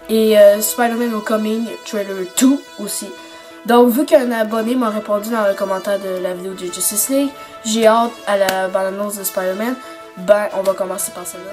Et Spider-Man Homecoming trailer 2 aussi. Donc vu qu'un abonné m'a répondu dans le commentaire de la vidéo de Justice League, j'ai hâte à la bande-annonce de Spider-Man. Ben on va commencer par celle-là.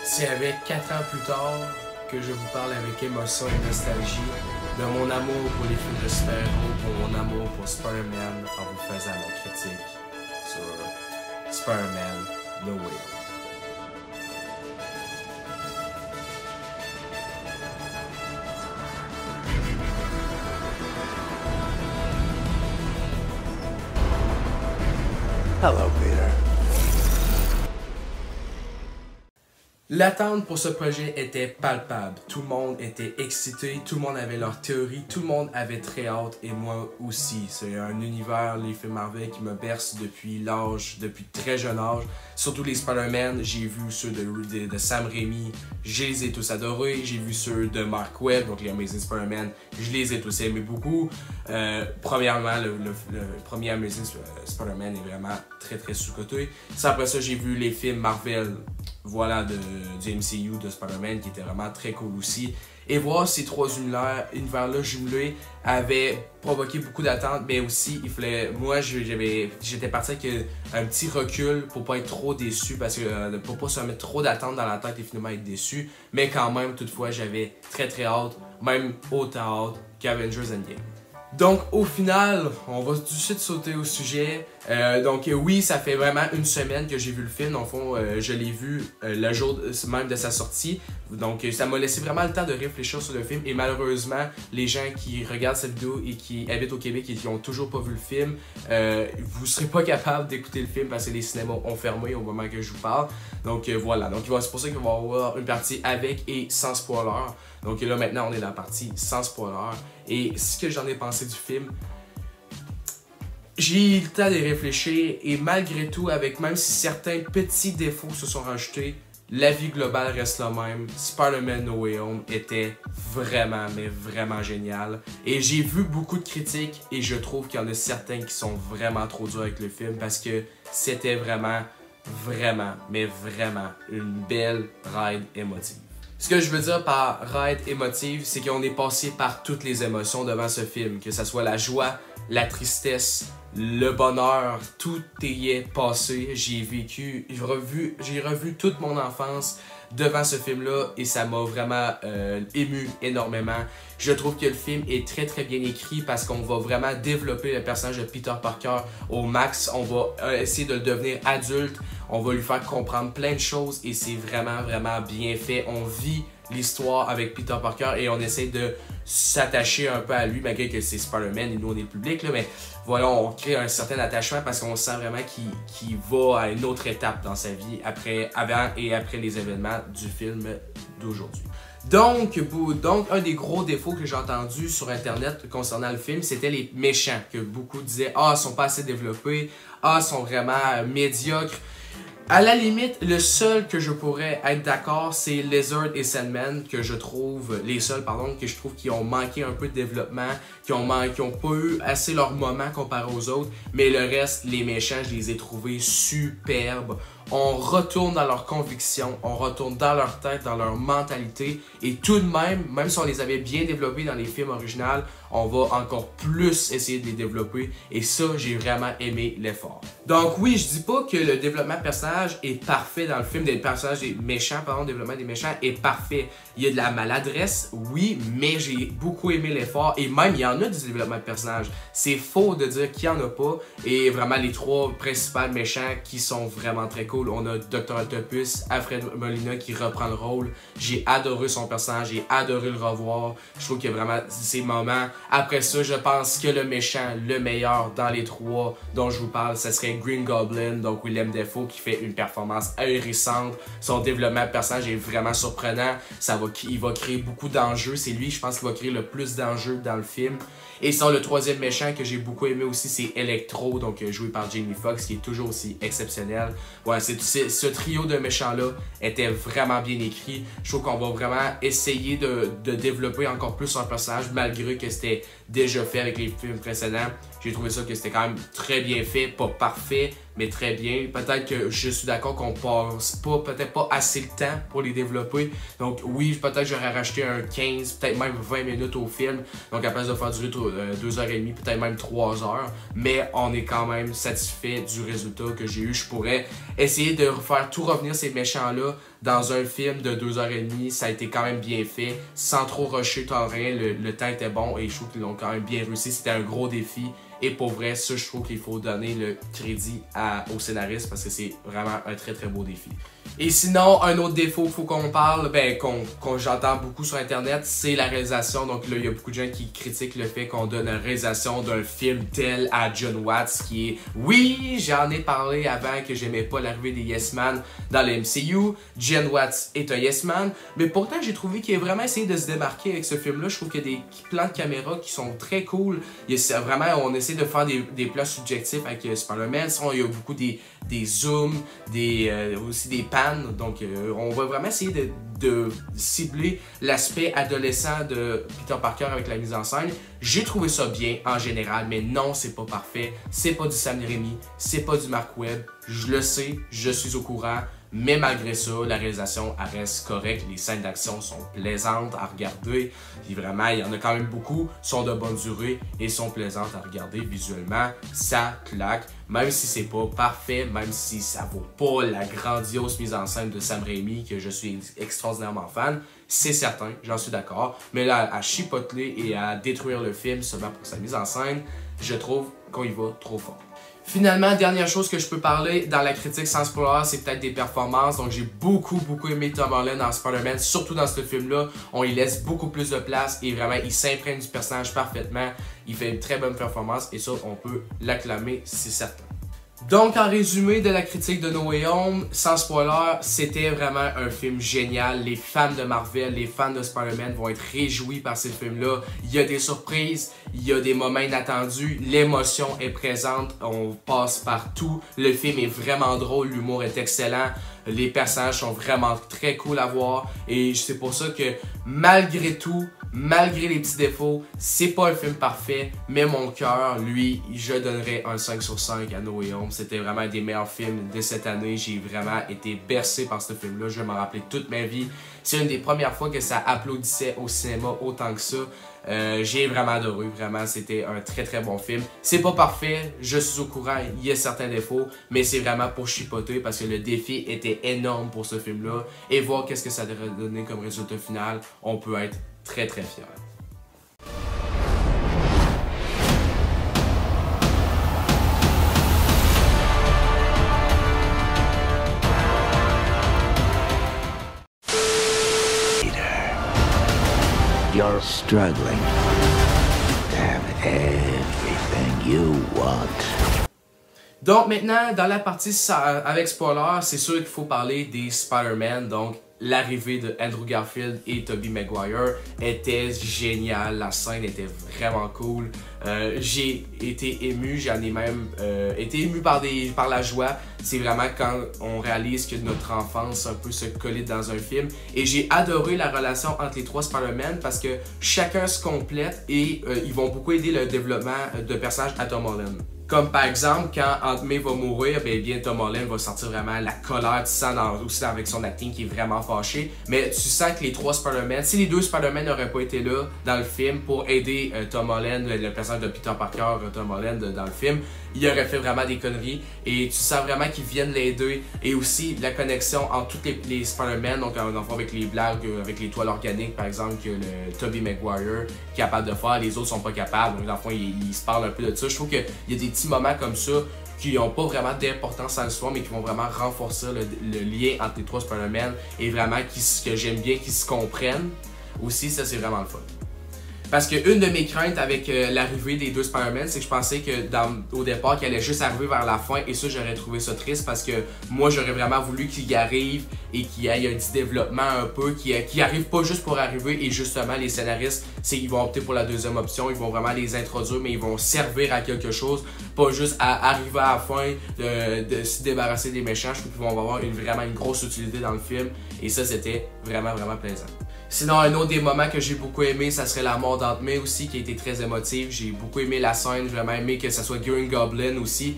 C'est avec 4 ans plus tard que je vous parle avec émotion et nostalgie de mon amour pour les films de super-héros, pour mon amour pour Spider-Man en vous faisant ma critique sur Spider-Man No Way Home. Hello, Peter. L'attente pour ce projet était palpable. Tout le monde était excité, tout le monde avait leur théorie, tout le monde avait très hâte et moi aussi. C'est un univers, les films Marvel, qui me berce depuis très jeune âge. Surtout les Spider-Man, j'ai vu ceux de Sam Raimi, je les ai tous adorés. J'ai vu ceux de Mark Webb, donc les Amazing Spider-Man, je les ai tous aimés beaucoup. Premièrement, le premier Amazing Spider-Man est vraiment très sous-coté. Après ça, j'ai vu les films Marvel, voilà, du MCU de Spider-Man qui était vraiment très cool aussi. Et voir ces trois univers-là jumelés avait provoqué beaucoup d'attentes, mais aussi il fallait. Moi, j'étais parti avec un petit recul pour pas être trop déçu, parce que pour pas se mettre trop d'attentes dans la tête et finalement être déçu. Mais quand même, toutefois, j'avais très hâte, même autant hâte qu'Avengers Endgame. Donc au final, on va tout de suite sauter au sujet. Oui, ça fait vraiment une semaine que j'ai vu le film. Dans le fond, je l'ai vu le jour même de sa sortie. Donc ça m'a laissé vraiment le temps de réfléchir sur le film. Et malheureusement, les gens qui regardent cette vidéo et qui habitent au Québec et qui n'ont toujours pas vu le film, vous ne serez pas capable d'écouter le film parce que les cinémas ont fermé au moment que je vous parle. Donc voilà, donc c'est pour ça qu'il va y avoir une partie avec et sans spoiler. Donc là maintenant on est dans la partie sans spoiler. Et ce que j'en ai pensé du film, j'ai eu le temps de réfléchir et malgré tout, même si certains petits défauts se sont rajoutés, la vie globale reste la même. Spider-Man No Way Home était vraiment génial. Et j'ai vu beaucoup de critiques et je trouve qu'il y en a certains qui sont vraiment trop durs avec le film parce que c'était vraiment une belle ride émotive. Ce que je veux dire par ride émotive, c'est qu'on est passé par toutes les émotions devant ce film, que ce soit la joie, la tristesse, le bonheur, tout y est passé. J'ai revu toute mon enfance devant ce film-là et ça m'a vraiment ému énormément. Je trouve que le film est très bien écrit parce qu'on va vraiment développer le personnage de Peter Parker au max. On va essayer de le devenir adulte, on va lui faire comprendre plein de choses et c'est vraiment bien fait. On vit l'histoire avec Peter Parker et on essaie de s'attacher un peu à lui malgré que c'est Spider-Man et nous on est le public là, mais voilà, on crée un certain attachement parce qu'on sent vraiment qu'il va à une autre étape dans sa vie avant et après les événements du film d'aujourd'hui. Donc, un des gros défauts que j'ai entendu sur internet concernant le film, c'était les méchants, que beaucoup disaient « Ah, ils sont pas assez développés, ah, ils sont vraiment médiocres ». À la limite, le seul que je pourrais être d'accord, c'est Lizard et Sandman, les seuls que je trouve qui ont manqué un peu de développement, qui ont pas eu assez leur moment comparé aux autres, mais le reste, les méchants, je les ai trouvés superbes. On retourne dans leurs convictions, on retourne dans leur tête, dans leur mentalité, et tout de même si on les avait bien développés dans les films originaux, on va encore plus essayer de les développer, et ça, j'ai vraiment aimé l'effort. Donc oui, je dis pas que le développement de personnage est parfait dans le film, le développement des méchants est parfait. Il y a de la maladresse, oui, mais j'ai beaucoup aimé l'effort, et même il y en a du développement de personnage. C'est faux de dire qu'il y en a pas, et vraiment les trois principaux méchants qui sont vraiment très cool. On a Dr. Octopus, Alfred Molina qui reprend le rôle. J'ai adoré son personnage, j'ai adoré le revoir. Je trouve qu'il y a vraiment ces moments. Après ça, je pense que le méchant, le meilleur dans les trois dont je vous parle, ce serait Green Goblin, donc Willem Dafoe qui fait une performance ahurissante. Son développement de personnage est vraiment surprenant. Il va créer beaucoup d'enjeux. C'est lui, je pense, qui va créer le plus d'enjeux dans le film. Et sinon, le troisième méchant que j'ai beaucoup aimé aussi, c'est Electro, donc joué par Jamie Foxx, qui est toujours aussi exceptionnel. Ouais, ce trio de méchants-là était vraiment bien écrit. Je trouve qu'on va vraiment essayer de développer encore plus un personnage, malgré que c'était déjà fait avec les films précédents. J'ai trouvé ça que c'était quand même très bien fait, pas parfait, mais très bien. Peut-être que je suis d'accord qu'on passe peut-être pas assez le temps pour les développer. Donc oui, peut-être j'aurais racheté un 15, peut-être même 20 minutes au film. Donc à place de faire durer 2h30, peut-être même 3h. Mais on est quand même satisfait du résultat que j'ai eu. Je pourrais essayer de faire tout revenir ces méchants-là dans un film de 2h30. Ça a été quand même bien fait, sans trop rusher, tant rien. Le temps était bon et je trouve qu'ils l'ont quand même bien réussi. C'était un gros défi. Et pour vrai, ça, je trouve qu'il faut donner le crédit au scénariste parce que c'est vraiment un très très beau défi. Et sinon, un autre défaut qu'il faut qu'on parle, qu'on j'entends beaucoup sur internet, c'est la réalisation. Donc là, il y a beaucoup de gens qui critiquent le fait qu'on donne la réalisation d'un film tel à Jon Watts, qui est... Oui, j'en ai parlé avant que j'aimais pas l'arrivée des Yes Man dans le MCU. Jon Watts est un Yes Man, mais pourtant, j'ai trouvé qu'il a vraiment essayé de se démarquer avec ce film-là. Je trouve qu'il y a des plans de caméra qui sont très cool. Vraiment, on essaie de faire des plans subjectifs avec Spider-Man. Sinon, il y a beaucoup des zooms, aussi des pannes. Donc, on va vraiment essayer de cibler l'aspect adolescent de Peter Parker avec la mise en scène. J'ai trouvé ça bien en général, mais non, c'est pas parfait. C'est pas du Sam Raimi, c'est pas du Mark Webb. Je le sais, je suis au courant. Mais malgré ça, la réalisation elle reste correcte. Les scènes d'action sont plaisantes à regarder. Et vraiment, il y en a quand même beaucoup, sont de bonne durée et sont plaisantes à regarder visuellement. Ça claque. Même si c'est pas parfait, même si ça vaut pas la grandiose mise en scène de Sam Raimi, que je suis extraordinairement fan, c'est certain, j'en suis d'accord. Mais là, à chipoteler et à détruire le film seulement pour sa mise en scène, je trouve qu'on y va trop fort. Finalement, dernière chose que je peux parler dans la critique sans spoiler, c'est peut-être des performances. Donc j'ai beaucoup aimé Tom Holland dans Spider-Man, surtout dans ce film-là. On y laisse beaucoup plus de place et vraiment, il s'imprègne du personnage parfaitement. Il fait une très bonne performance et ça, on peut l'acclamer, c'est certain. Donc, en résumé de la critique de No Way Home, sans spoiler, c'était vraiment un film génial. Les fans de Marvel, les fans de Spider-Man vont être réjouis par ce film-là. Il y a des surprises, il y a des moments inattendus, l'émotion est présente, on passe partout. Le film est vraiment drôle, l'humour est excellent. Les personnages sont vraiment très cool à voir et c'est pour ça que malgré tout, malgré les petits défauts, c'est pas un film parfait, mais mon cœur, lui, je donnerais un 5 sur 5 à No Way Home. C'était vraiment un des meilleurs films de cette année. J'ai vraiment été bercé par ce film-là. Je vais m'en rappeler toute ma vie. C'est une des premières fois que ça applaudissait au cinéma autant que ça. J'ai vraiment adoré, vraiment, c'était un très bon film. C'est pas parfait, je suis au courant, il y a certains défauts, mais c'est vraiment pour chipoter parce que le défi était énorme pour ce film-là. Et voir qu'est-ce que ça devrait donner comme résultat final, on peut être très fiers. You're struggling to have everything you want. Donc maintenant, dans la partie avec spoiler, c'est sûr qu'il faut parler des Spider-Man. Donc l'arrivée de Andrew Garfield et Tobey Maguire était géniale. La scène était vraiment cool. J'ai été ému, j'en ai même été ému par la joie. C'est vraiment quand on réalise que notre enfance un peu se colle dans un film. Et j'ai adoré la relation entre les trois Spider-Man parce que chacun se complète et ils vont beaucoup aider le développement de personnages à Tom Holland. Comme par exemple, quand Aunt May va mourir, bien Tom Holland va sortir vraiment la colère, tu sens aussi avec son acting qui est vraiment fâché. Mais tu sens que les trois Spider-Man, si les deux Spider-Man n'auraient pas été là dans le film pour aider Tom Holland, le personnage de Peter Parker, Tom Holland dans le film, il aurait fait vraiment des conneries. Et tu sens vraiment qu'ils viennent l'aider. Et aussi la connexion entre tous les Spider-Man, donc en enfant avec les blagues, avec les toiles organiques par exemple, que le Tobey Maguire est capable de faire, les autres sont pas capables. Donc dans le fond, ils se parlent un peu de ça. Je trouve qu'il y a des petits moments comme ça qui n'ont pas vraiment d'importance dans l'histoire, mais qui vont vraiment renforcer le lien entre les trois Spider-Man et vraiment que j'aime bien qu'ils se comprennent. Aussi, ça c'est vraiment le fun. Parce que une de mes craintes avec l'arrivée des deux Spider-Man, c'est que je pensais que au départ, qu'il allait juste arriver vers la fin, et ça, j'aurais trouvé ça triste parce que moi, j'aurais vraiment voulu qu'il y arrive et qu'il y ait un petit développement un peu, qu'il arrive pas juste pour arriver, et justement, les scénaristes, ils vont opter pour la deuxième option, ils vont vraiment les introduire, mais ils vont servir à quelque chose, pas juste à arriver à la fin, de se débarrasser des méchants. Je trouve qu'ils vont avoir vraiment une grosse utilité dans le film, et ça, c'était vraiment, vraiment plaisant. Sinon, un autre des moments que j'ai beaucoup aimé, ça serait la mort d'Aunt May aussi, qui a été très émotive. J'ai beaucoup aimé la scène, j'ai vraiment aimé que ça soit Green Goblin aussi.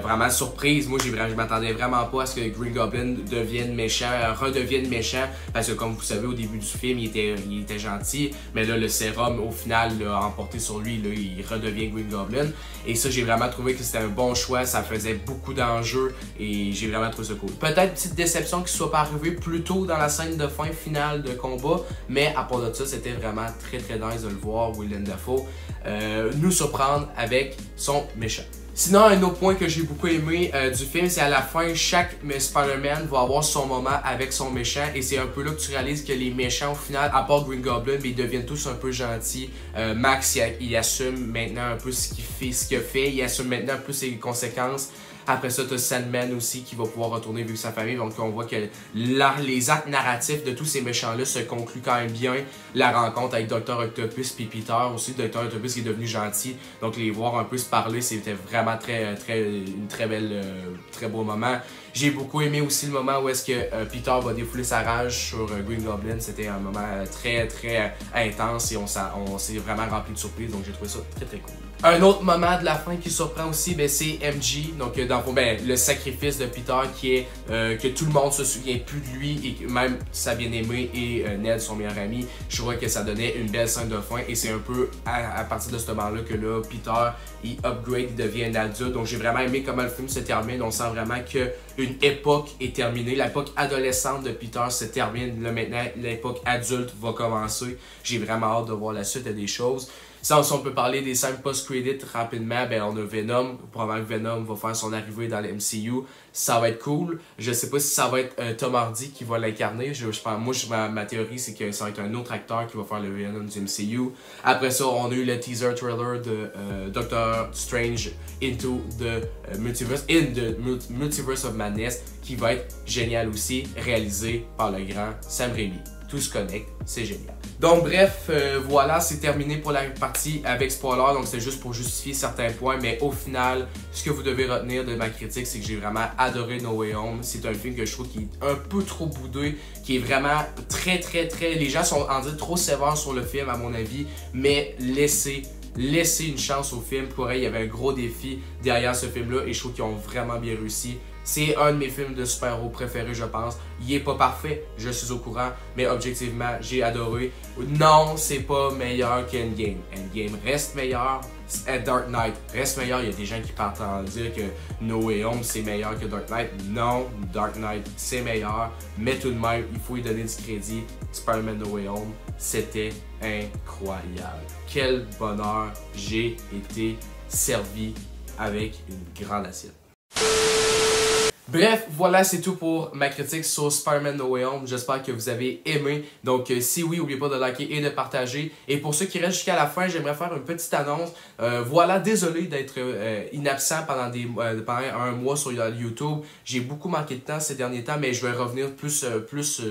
Vraiment surprise, moi je m'attendais vraiment pas à ce que Green Goblin devienne méchant, redevienne méchant, parce que comme vous savez au début du film, il était gentil, mais là le sérum au final l'a emporté sur lui, là, il redevient Green Goblin. Et ça, j'ai vraiment trouvé que c'était un bon choix, ça faisait beaucoup d'enjeux et j'ai vraiment trouvé ça cool. Peut-être petite déception qu'il soit pas arrivé plus tôt dans la scène de fin finale de combat, mais à part de ça, c'était vraiment très nice de le voir, Willem Dafoe, nous surprendre avec son méchant. Sinon, un autre point que j'ai beaucoup aimé du film, c'est à la fin, chaque Spider-Man va avoir son moment avec son méchant, et c'est un peu là que tu réalises que les méchants, au final, à part Green Goblin, mais ils deviennent tous un peu gentils. Max, il assume maintenant un peu ce qu'il a fait, il assume maintenant un peu ses conséquences. Après ça, tu as Sandman aussi qui va pouvoir retourner vivre sa famille. Donc, on voit que les actes narratifs de tous ces méchants-là se concluent quand même bien. La rencontre avec Dr. Octopus et Peter aussi. Dr. Octopus qui est devenu gentil. Donc, les voir un peu se parler, c'était vraiment très beau moment. J'ai beaucoup aimé aussi le moment où est-ce que Peter va défouler sa rage sur Green Goblin. C'était un moment très intense et on s'est vraiment rempli de surprises. Donc, j'ai trouvé ça très cool. Un autre moment de la fin qui surprend aussi, c'est MJ, donc dans le fond, le sacrifice de Peter qui est que tout le monde se souvient plus de lui, et que même sa bien-aimée et Ned, son meilleur ami. Je trouvais que ça donnait une belle scène de fin, et c'est un peu à partir de ce moment-là que là, Peter, il upgrade, il devient un adulte. Donc j'ai vraiment aimé comment le film se termine. On sent vraiment que une époque est terminée. L'époque adolescente de Peter se termine. Là maintenant, l'époque adulte va commencer. J'ai vraiment hâte de voir la suite des choses. Si on peut parler des scènes post-credit rapidement, on a Venom. Probablement que Venom va faire son arrivée dans le MCU. Ça va être cool. Je sais pas si ça va être Tom Hardy qui va l'incarner. Ma théorie, c'est que ça va être un autre acteur qui va faire le Venom du MCU. Après ça, on a eu le teaser trailer de Doctor Strange Into the Multiverse of Madness, qui va être génial aussi, réalisé par le grand Sam Raimi. Tout se connecte, c'est génial. Donc bref, voilà, c'est terminé pour la partie avec spoiler, donc c'est juste pour justifier certains points, mais au final, ce que vous devez retenir de ma critique, c'est que j'ai vraiment adoré No Way Home. C'est un film que je trouve qui est un peu trop boudé, qui est vraiment très... Les gens sont en dire trop sévères sur le film à mon avis, mais laissez une chance au film. Pour elle, il y avait un gros défi derrière ce film-là, et je trouve qu'ils ont vraiment bien réussi. C'est un de mes films de super-héros préférés, je pense. Il est pas parfait, je suis au courant, mais objectivement, j'ai adoré. Non, c'est pas meilleur qu'Endgame. Endgame reste meilleur. Dark Knight reste meilleur. Il y a des gens qui partent en dire que No Way Home c'est meilleur que Dark Knight. Non, Dark Knight c'est meilleur, mais tout de même, il faut lui donner du crédit. Spider-Man No Way Home, c'était incroyable. Quel bonheur, j'ai été servi avec une grande assiette. Bref, voilà, c'est tout pour ma critique sur Spider-Man No Way Home. J'espère que vous avez aimé. Donc, si oui, n'oubliez pas de liker et de partager. Et pour ceux qui restent jusqu'à la fin, j'aimerais faire une petite annonce. Voilà, désolé d'être inabsent pendant un mois sur YouTube. J'ai beaucoup manqué de temps ces derniers temps, mais je vais revenir plus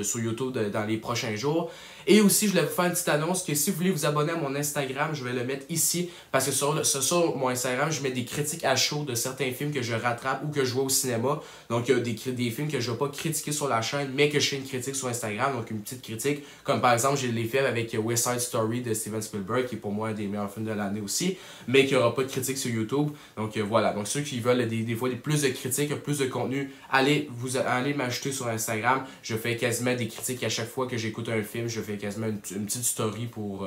sur YouTube dans les prochains jours. Et aussi, je voulais vous faire une petite annonce que si vous voulez vous abonner à mon Instagram, je vais le mettre ici. Parce que sur mon Instagram, je mets des critiques à chaud de certains films que je rattrape ou que je vois au cinéma. Donc, il y a des films que je ne vais pas critiquer sur la chaîne, mais que je fais une critique sur Instagram. Donc, une petite critique. Comme par exemple, je l'ai fait avec West Side Story de Steven Spielberg, qui est pour moi un des meilleurs films de l'année aussi, mais qui n'aura pas de critique sur YouTube. Donc, voilà. Donc, ceux qui veulent des fois plus de critiques, plus de contenu, allez m'ajouter sur Instagram. Je fais quasiment des critiques à chaque fois que j'écoute un film. Je fais quasiment une petite story pour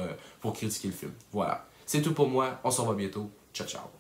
critiquer le film. Voilà. C'est tout pour moi. On se revoit bientôt. Ciao, ciao.